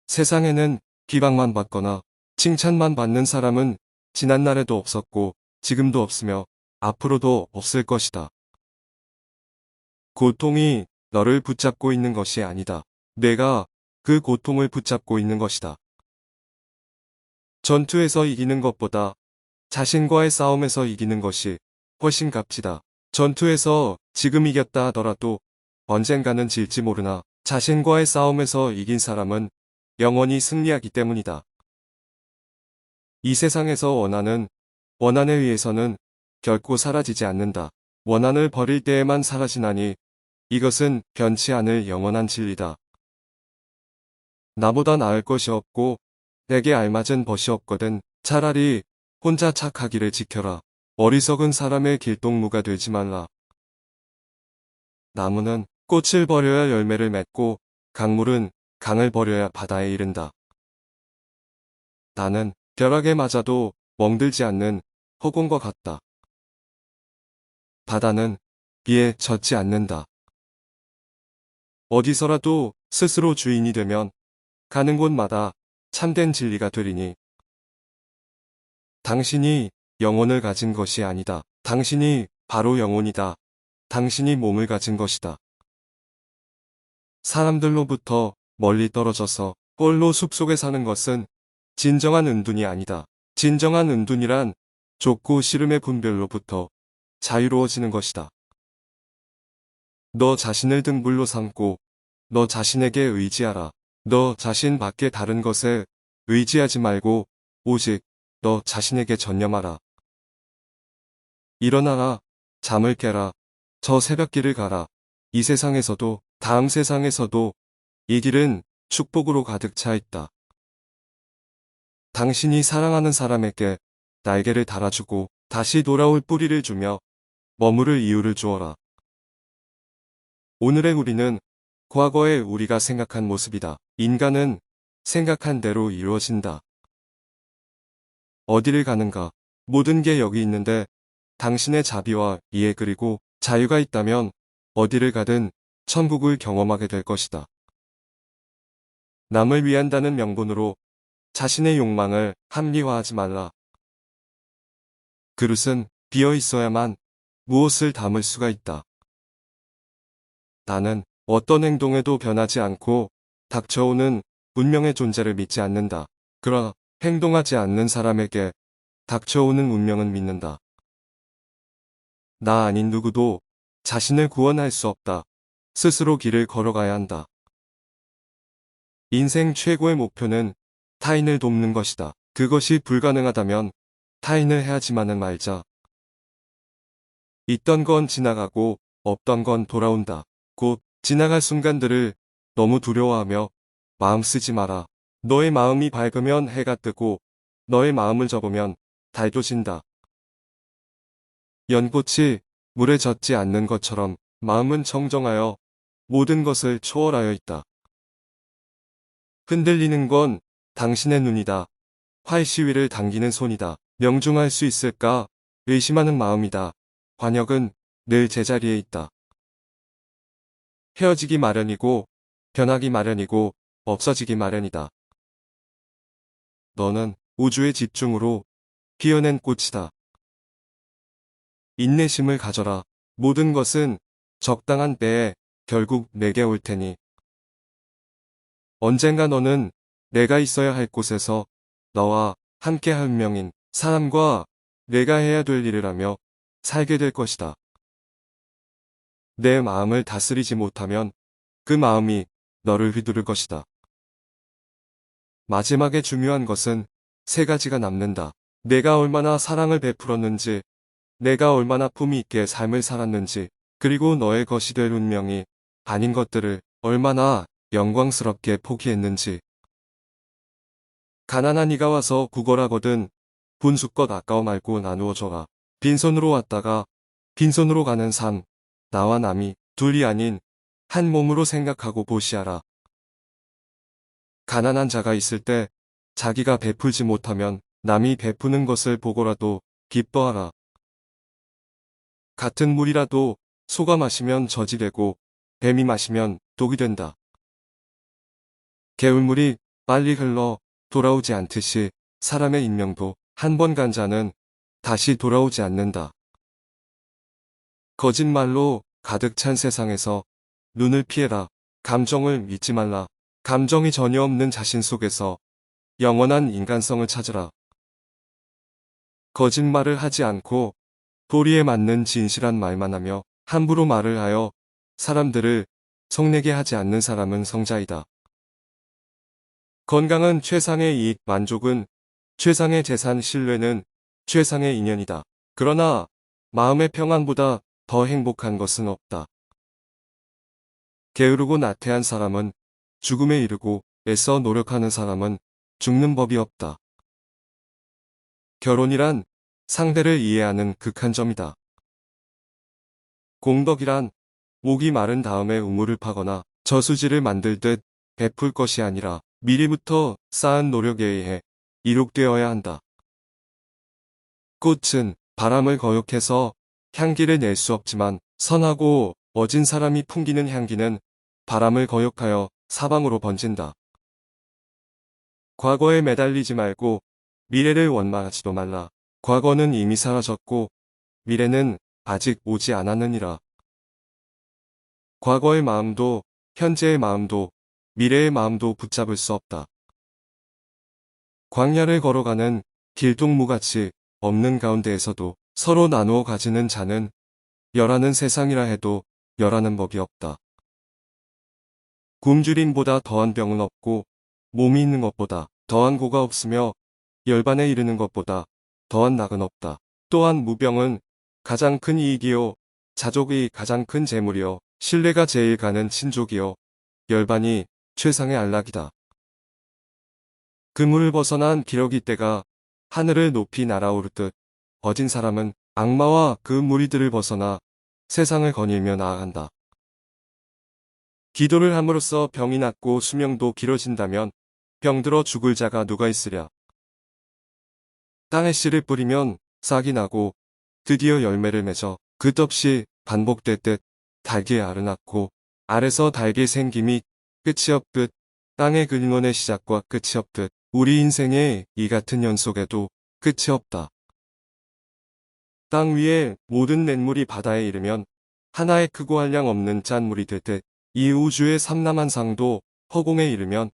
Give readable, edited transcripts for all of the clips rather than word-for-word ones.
세상에는 비방만 받거나 칭찬만 받는 사람은 지난날에도 없었고 지금도 없으며 앞으로도 없을 것이다. 고통이 너를 붙잡고 있는 것이 아니다. 내가 그 고통을 붙잡고 있는 것이다. 전투에서 이기는 것보다 자신과의 싸움에서 이기는 것이 훨씬 값지다. 전투에서 지금 이겼다 하더라도 언젠가는 질지 모르나 자신과의 싸움에서 이긴 사람은 영원히 승리하기 때문이다. 이 세상에서 원한에 의해서는 결코 사라지지 않는다. 원한을 버릴 때에만 사라지나니 이것은 변치 않을 영원한 진리다. 나보다 나을 것이 없고 내게 알맞은 벗이 없거든 차라리 혼자 착하기를 지켜라. 어리석은 사람의 길동무가 되지 말라. 나무는 꽃을 버려야 열매를 맺고 강물은 강을 버려야 바다에 이른다. 나는 벼락에 맞아도 멍들지 않는 허공과 같다. 바다는 비에 젖지 않는다. 어디서라도 스스로 주인이 되면 가는 곳마다 참된 진리가 되리니 당신이 영혼을 가진 것이 아니다. 당신이 바로 영혼이다. 당신이 몸을 가진 것이다. 사람들로부터 멀리 떨어져서 홀로 숲속에 사는 것은 진정한 은둔이 아니다. 진정한 은둔이란 좋고 싫음의 분별로부터 자유로워지는 것이다. 너 자신을 등불로 삼고 너 자신에게 의지하라. 너 자신 밖에 다른 것에 의지하지 말고 오직 너 자신에게 전념하라. 일어나라. 잠을 깨라. 저 새벽길을 가라. 이 세상에서도 다음 세상에서도 이 길은 축복으로 가득 차 있다. 당신이 사랑하는 사람에게 날개를 달아주고 다시 돌아올 뿌리를 주며 머무를 이유를 주어라. 오늘의 우리는 과거의 우리가 생각한 모습이다. 인간은 생각한 대로 이루어진다. 어디를 가는가? 모든 게 여기 있는데 당신의 자비와 이해 그리고 자유가 있다면 어디를 가든 천국을 경험하게 될 것이다. 남을 위한다는 명분으로 자신의 욕망을 합리화하지 말라. 그릇은 비어 있어야만 무엇을 담을 수가 있다. 나는 어떤 행동에도 변하지 않고 닥쳐오는 운명의 존재를 믿지 않는다. 그러나 행동하지 않는 사람에게 닥쳐오는 운명은 믿는다. 나 아닌 누구도 자신을 구원할 수 없다. 스스로 길을 걸어가야 한다. 인생 최고의 목표는 타인을 돕는 것이다. 그것이 불가능하다면 타인을 해하지만은 말자. 있던 건 지나가고 없던 건 돌아온다. 곧 지나갈 순간들을 너무 두려워하며 마음 쓰지 마라. 너의 마음이 밝으면 해가 뜨고 너의 마음을 접으면 달도 진다. 연꽃이 물에 젖지 않는 것처럼 마음은 청정하여 모든 것을 초월하여 있다. 흔들리는 건 당신의 눈이다. 활시위를 당기는 손이다. 명중할 수 있을까? 의심하는 마음이다. 관역은 늘 제자리에 있다. 헤어지기 마련이고 변하기 마련이고 없어지기 마련이다. 너는 우주의 집중으로 피어낸 꽃이다. 인내심을 가져라. 모든 것은 적당한 때에 결국 내게 올 테니. 언젠가 너는 내가 있어야 할 곳에서 너와 함께 할 운명인 사람과 내가 해야 될 일을 하며 살게 될 것이다. 내 마음을 다스리지 못하면 그 마음이 너를 휘두를 것이다. 마지막에 중요한 것은 세 가지가 남는다. 내가 얼마나 사랑을 베풀었는지, 내가 얼마나 품위 있게 삶을 살았는지, 그리고 너의 것이 될 운명이 아닌 것들을 얼마나 영광스럽게 포기했는지. 가난한 이가 와서 구걸하거든 분수껏 아까워 말고 나누어 줘라. 빈손으로 왔다가 빈손으로 가는 삶, 나와 남이 둘이 아닌 한 몸으로 생각하고 보시하라. 가난한 자가 있을 때 자기가 베풀지 못하면 남이 베푸는 것을 보고라도 기뻐하라. 같은 물이라도 소가 마시면 젖이 되고 뱀이 마시면 독이 된다. 개울물이 빨리 흘러 돌아오지 않듯이 사람의 인명도 한 번 간 자는 다시 돌아오지 않는다. 거짓말로 가득 찬 세상에서 눈을 피해라. 감정을 믿지 말라. 감정이 전혀 없는 자신 속에서 영원한 인간성을 찾으라. 거짓말을 하지 않고 도리에 맞는 진실한 말만 하며 함부로 말을 하여 사람들을 성내게 하지 않는 사람은 성자이다. 건강은 최상의 이익, 만족은 최상의 재산, 신뢰는 최상의 인연이다. 그러나 마음의 평안보다 더 행복한 것은 없다. 게으르고 나태한 사람은 죽음에 이르고 애써 노력하는 사람은 죽는 법이 없다. 결혼이란 상대를 이해하는 극한점이다. 공덕이란 목이 마른 다음에 우물을 파거나 저수지를 만들듯 베풀 것이 아니라 미리부터 쌓은 노력에 의해 이룩되어야 한다. 꽃은 바람을 거역해서 향기를 낼 수 없지만 선하고 멋진 사람이 풍기는 향기는 바람을 거역하여 사방으로 번진다. 과거에 매달리지 말고 미래를 원망하지도 말라. 과거는 이미 사라졌고 미래는 아직 오지 않았느니라. 과거의 마음도 현재의 마음도 미래의 마음도 붙잡을 수 없다. 광야를 걸어가는 길동무같이 없는 가운데에서도 서로 나누어 가지는 자는 열하는 세상이라 해도 열하는 법이 없다. 굶주림보다 더한 병은 없고 몸이 있는 것보다 더한 고가 없으며 열반에 이르는 것보다 더한 낙은 없다. 또한 무병은 가장 큰 이익이요 자족이 가장 큰 재물이요 신뢰가 제일 가는 친족이요 열반이 최상의 안락이다. 그물을 벗어난 기러기 떼가 하늘을 높이 날아오르듯 어진 사람은 악마와 그 무리들을 벗어나 세상을 거닐며 나아간다. 기도를 함으로써 병이 낫고 수명도 길어진다면 병들어 죽을 자가 누가 있으랴. 땅에 씨를 뿌리면 싹이 나고 드디어 열매를 맺어 끝없이 반복될 듯 달기의 알을 낳고 알에서 달게 생김이 끝이 없듯 땅의 근원의 시작과 끝이 없듯 우리 인생의 이 같은 연속에도 끝이 없다. 땅 위의 모든 냇물이 바다에 이르면 하나의 크고 한량 없는 짠물이 될 듯 이 우주의 삼라만상도 허공에 이르면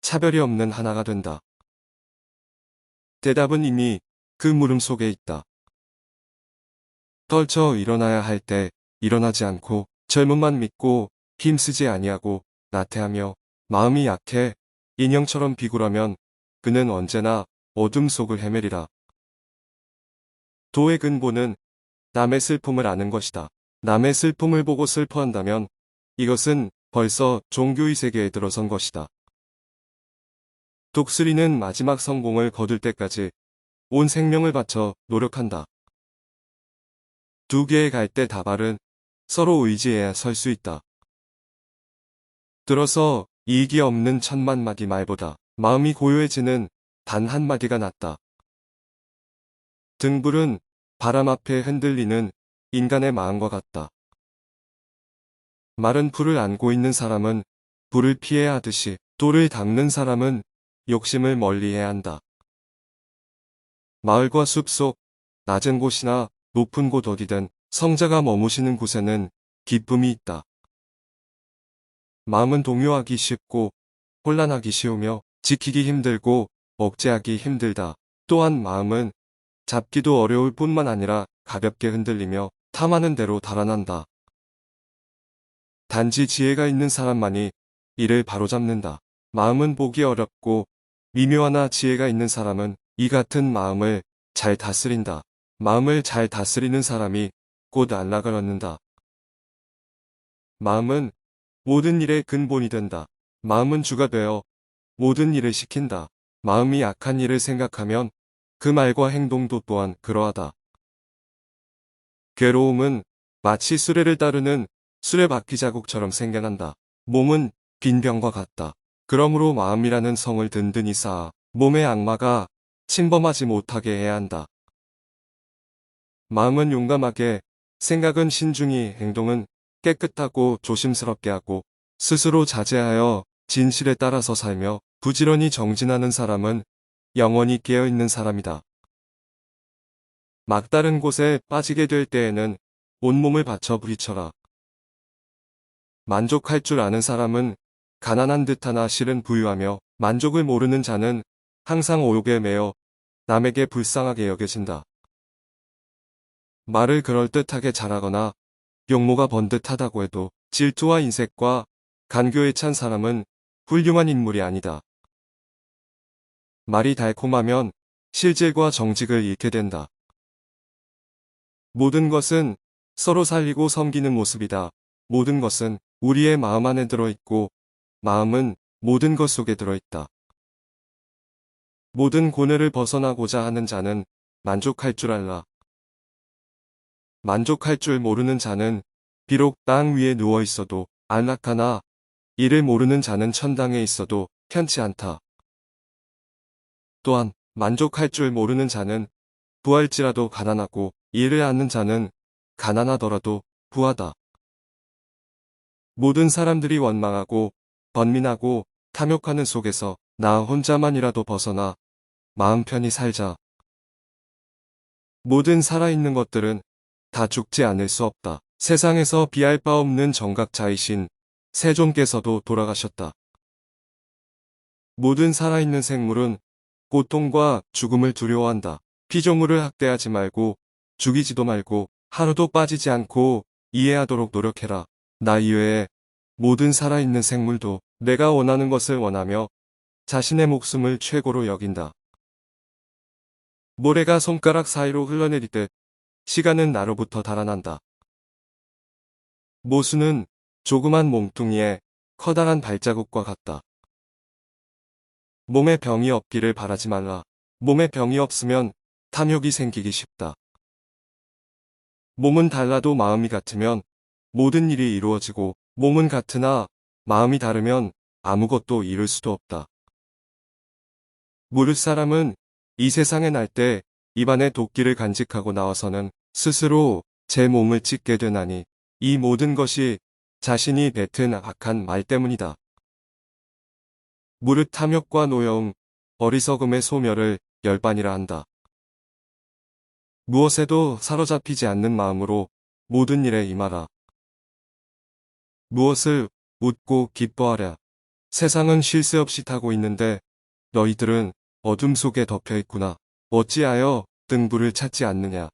차별이 없는 하나가 된다. 대답은 이미 그 물음 속에 있다. 떨쳐 일어나야 할 때 일어나지 않고 젊음만 믿고 힘쓰지 아니하고 나태하며 마음이 약해 인형처럼 비굴하면 그는 언제나 어둠 속을 헤매리라. 도의 근본은 남의 슬픔을 아는 것이다. 남의 슬픔을 보고 슬퍼한다면 이것은 벌써 종교의 세계에 들어선 것이다. 독수리는 마지막 성공을 거둘 때까지 온 생명을 바쳐 노력한다. 두 개의 갈대 다발은 서로 의지해야 설 수 있다. 들어서 이익이 없는 천만 마디 말보다 마음이 고요해지는 단 한마디가 낫다. 등불은 바람 앞에 흔들리는 인간의 마음과 같다. 마른 풀을 안고 있는 사람은 불을 피해야 하듯이 돌을 닦는 사람은 욕심을 멀리해야 한다. 마을과 숲속, 낮은 곳이나 높은 곳 어디든 성자가 머무시는 곳에는 기쁨이 있다. 마음은 동요하기 쉽고 혼란하기 쉬우며 지키기 힘들고 억제하기 힘들다. 또한 마음은 잡기도 어려울 뿐만 아니라 가볍게 흔들리며 탐하는 대로 달아난다. 단지 지혜가 있는 사람만이 이를 바로잡는다. 마음은 보기 어렵고 미묘하나 지혜가 있는 사람은 이 같은 마음을 잘 다스린다. 마음을 잘 다스리는 사람이 곧 안락을 얻는다. 마음은 모든 일의 근본이 된다. 마음은 주가 되어 모든 일을 시킨다. 마음이 악한 일을 생각하면 그 말과 행동도 또한 그러하다. 괴로움은 마치 수레를 따르는 수레바퀴 자국처럼 생겨난다. 몸은 빈병과 같다. 그러므로 마음이라는 성을 든든히 쌓아 몸의 악마가 침범하지 못하게 해야 한다. 마음은 용감하게, 생각은 신중히, 행동은 깨끗하고 조심스럽게 하고 스스로 자제하여 진실에 따라서 살며 부지런히 정진하는 사람은 영원히 깨어있는 사람이다. 막다른 곳에 빠지게 될 때에는 온몸을 바쳐 부딪혀라. 만족할 줄 아는 사람은 가난한 듯하나 실은 부유하며 만족을 모르는 자는 항상 오욕에 매여 남에게 불쌍하게 여겨진다. 말을 그럴듯하게 잘하거나 용모가 번듯하다고 해도 질투와 인색과 간교에 찬 사람은 훌륭한 인물이 아니다. 말이 달콤하면 실질과 정직을 잃게 된다. 모든 것은 서로 살리고 섬기는 모습이다. 모든 것은 우리의 마음 안에 들어있고 마음은 모든 것 속에 들어있다. 모든 고뇌를 벗어나고자 하는 자는 만족할 줄 알라. 만족할 줄 모르는 자는 비록 땅 위에 누워 있어도 안락하나 이를 모르는 자는 천당에 있어도 편치 않다. 또한 만족할 줄 모르는 자는 부할지라도 가난하고 이를 아는 자는 가난하더라도 부하다. 모든 사람들이 원망하고 번민하고 탐욕하는 속에서 나 혼자만이라도 벗어나 마음 편히 살자. 모든 살아있는 것들은 다 죽지 않을 수 없다. 세상에서 비할 바 없는 정각자이신 세존께서도 돌아가셨다. 모든 살아있는 생물은 고통과 죽음을 두려워한다. 피조물을 학대하지 말고 죽이지도 말고 하루도 빠지지 않고 이해하도록 노력해라. 나 이외에 모든 살아있는 생물도 내가 원하는 것을 원하며 자신의 목숨을 최고로 여긴다. 모래가 손가락 사이로 흘러내리듯 시간은 나로부터 달아난다. 모수는 조그만 몸뚱이에 커다란 발자국과 같다. 몸에 병이 없기를 바라지 말라. 몸에 병이 없으면 탐욕이 생기기 쉽다. 몸은 달라도 마음이 같으면 모든 일이 이루어지고 몸은 같으나 마음이 다르면 아무것도 이룰 수도 없다. 무릇 사람은 이 세상에 날 때 입안에 도끼를 간직하고 나와서는 스스로 제 몸을 찢게 되나니 이 모든 것이 자신이 뱉은 악한 말 때문이다. 무릇 탐욕과 노여움, 어리석음의 소멸을 열반이라 한다. 무엇에도 사로잡히지 않는 마음으로 모든 일에 임하라. 무엇을 웃고 기뻐하랴. 세상은 쉴 새 없이 타고 있는데 너희들은 어둠 속에 덮여 있구나. 어찌하여 등불을 찾지 않느냐.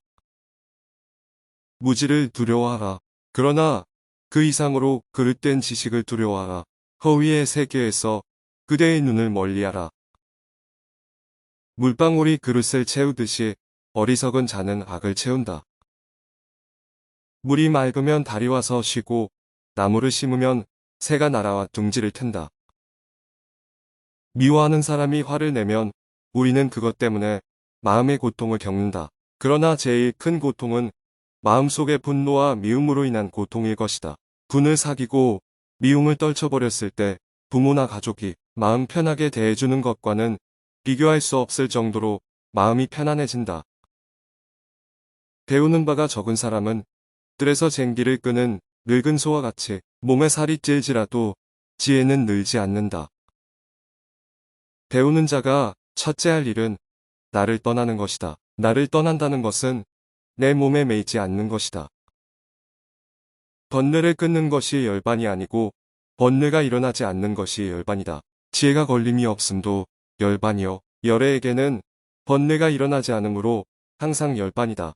무지를 두려워하라. 그러나 그 이상으로 그릇된 지식을 두려워하라. 허위의 세계에서 그대의 눈을 멀리하라. 물방울이 그릇을 채우듯이 어리석은 자는 악을 채운다. 물이 맑으면 달이 와서 쉬고 나무를 심으면 새가 날아와 둥지를 튼다. 미워하는 사람이 화를 내면 우리는 그것 때문에 마음의 고통을 겪는다. 그러나 제일 큰 고통은 마음속의 분노와 미움으로 인한 고통일 것이다. 분을 사귀고 미움을 떨쳐버렸을 때 부모나 가족이 마음 편하게 대해주는 것과는 비교할 수 없을 정도로 마음이 편안해진다. 배우는 바가 적은 사람은 뜰에서 쟁기를 끄는 늙은 소와 같이 몸에 살이 찔지라도 지혜는 늘지 않는다. 배우는 자가 첫째 할 일은 나를 떠나는 것이다. 나를 떠난다는 것은 내 몸에 매이지 않는 것이다. 번뇌를 끊는 것이 열반이 아니고 번뇌가 일어나지 않는 것이 열반이다. 지혜가 걸림이 없음도 열반이요. 열애에게는 번뇌가 일어나지 않으므로 항상 열반이다.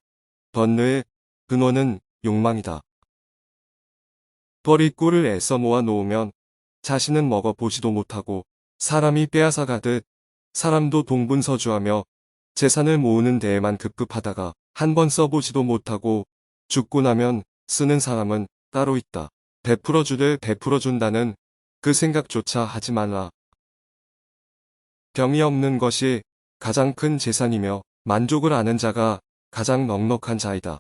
번뇌의 근원은 욕망이다. 벌이 꿀을 애써 모아 놓으면 자신은 먹어보지도 못하고 사람이 빼앗아 가듯 사람도 동분서주하며 재산을 모으는 데에만 급급하다가 한 번 써보지도 못하고 죽고 나면 쓰는 사람은 따로 있다. 베풀어주되 베풀어준다는 그 생각조차 하지 말라. 병이 없는 것이 가장 큰 재산이며 만족을 아는 자가 가장 넉넉한 자이다.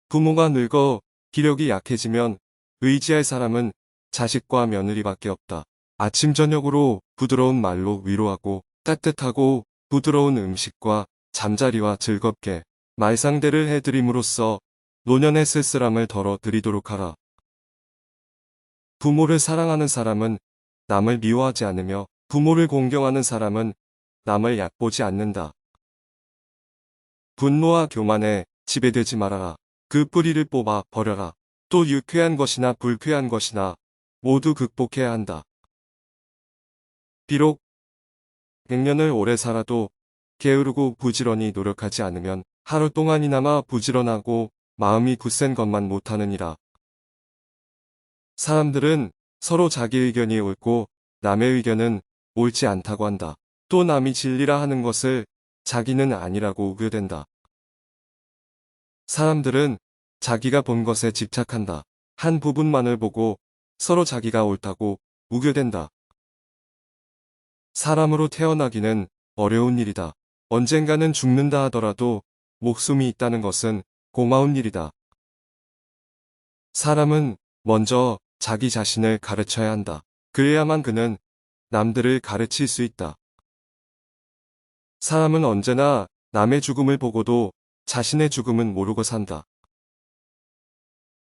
부모가 늙어 기력이 약해지면 의지할 사람은 자식과 며느리밖에 없다. 아침 저녁으로 부드러운 말로 위로하고 따뜻하고 부드러운 음식과 잠자리와 즐겁게 말상대를 해드림으로써 노년의 쓸쓸함을 덜어드리도록 하라. 부모를 사랑하는 사람은 남을 미워하지 않으며 부모를 공경하는 사람은 남을 얕보지 않는다. 분노와 교만에 지배되지 말아라. 그 뿌리를 뽑아 버려라. 또 유쾌한 것이나 불쾌한 것이나 모두 극복해야 한다. 비록 100년을 오래 살아도 게으르고 부지런히 노력하지 않으면 하루 동안이나마 부지런하고 마음이 굳센 것만 못하느니라. 사람들은 서로 자기 의견이 옳고 남의 의견은 옳지 않다고 한다. 또 남이 진리라 하는 것을 자기는 아니라고 우겨댄다. 사람들은 자기가 본 것에 집착한다. 한 부분만을 보고 서로 자기가 옳다고 우겨댄다. 사람으로 태어나기는 어려운 일이다. 언젠가는 죽는다 하더라도 목숨이 있다는 것은 고마운 일이다. 사람은 먼저 자기 자신을 가르쳐야 한다. 그래야만 그는 남들을 가르칠 수 있다. 사람은 언제나 남의 죽음을 보고도 자신의 죽음은 모르고 산다.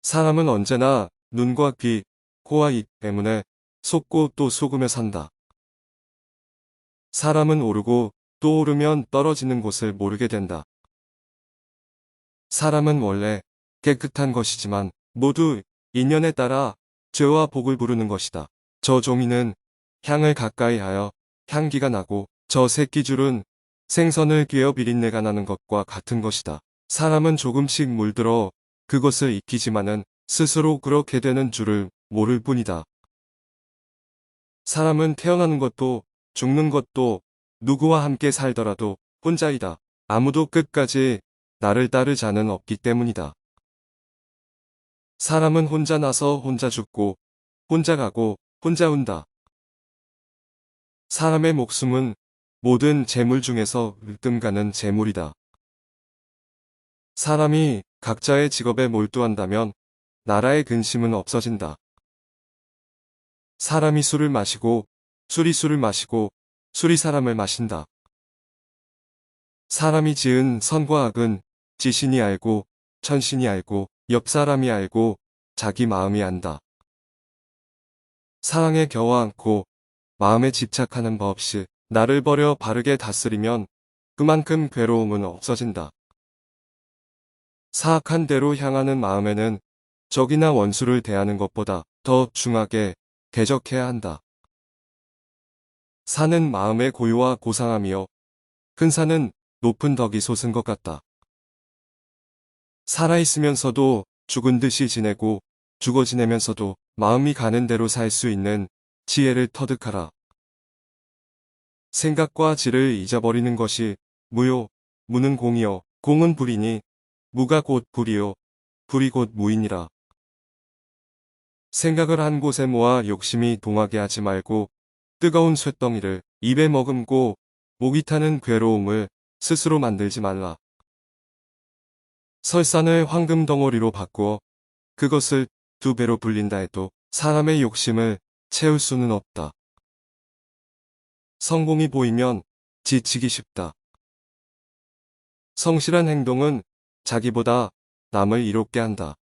사람은 언제나 눈과 귀, 코와 입 때문에 속고 또 속으며 산다. 사람은 오르고 또 오르면 떨어지는 곳을 모르게 된다. 사람은 원래 깨끗한 것이지만 모두 인연에 따라 죄와 복을 부르는 것이다. 저 종이는 향을 가까이 하여 향기가 나고 저 새끼줄은 생선을 꿰어 비린내가 나는 것과 같은 것이다. 사람은 조금씩 물들어 그것을 익히지만은 스스로 그렇게 되는 줄을 모를 뿐이다. 사람은 태어나는 것도 죽는 것도 누구와 함께 살더라도 혼자이다. 아무도 끝까지 나를 따를 자는 없기 때문이다. 사람은 혼자 나서 혼자 죽고 혼자 가고 혼자 온다. 사람의 목숨은 모든 재물 중에서 으뜸 가는 재물이다. 사람이 각자의 직업에 몰두한다면 나라의 근심은 없어진다. 사람이 술을 마시고 술이 술을 마시고 술이 사람을 마신다. 사람이 지은 선과 악은 지신이 알고 천신이 알고 옆 사람이 알고 자기 마음이 안다. 사랑에 겨워앉고 마음에 집착하는 법 없이 나를 버려 바르게 다스리면 그만큼 괴로움은 없어진다. 사악한 대로 향하는 마음에는 적이나 원수를 대하는 것보다 더 중하게 대적해야 한다. 산은 마음의 고요와 고상함이요. 큰 산은 높은 덕이 솟은 것 같다. 살아있으면서도 죽은 듯이 지내고 죽어 지내면서도 마음이 가는 대로 살 수 있는 지혜를 터득하라. 생각과 지를 잊어버리는 것이 무요, 무는 공이요, 공은 불이니 무가 곧 불이요, 불이 곧 무이니라. 생각을 한 곳에 모아 욕심이 동하게 하지 말고 뜨거운 쇳덩이를 입에 머금고 목이 타는 괴로움을 스스로 만들지 말라. 설산을 황금 덩어리로 바꾸어 그것을 2배로 불린다 해도 사람의 욕심을 채울 수는 없다. 성공이 보이면 지치기 쉽다. 성실한 행동은 자기보다 남을 이롭게 한다.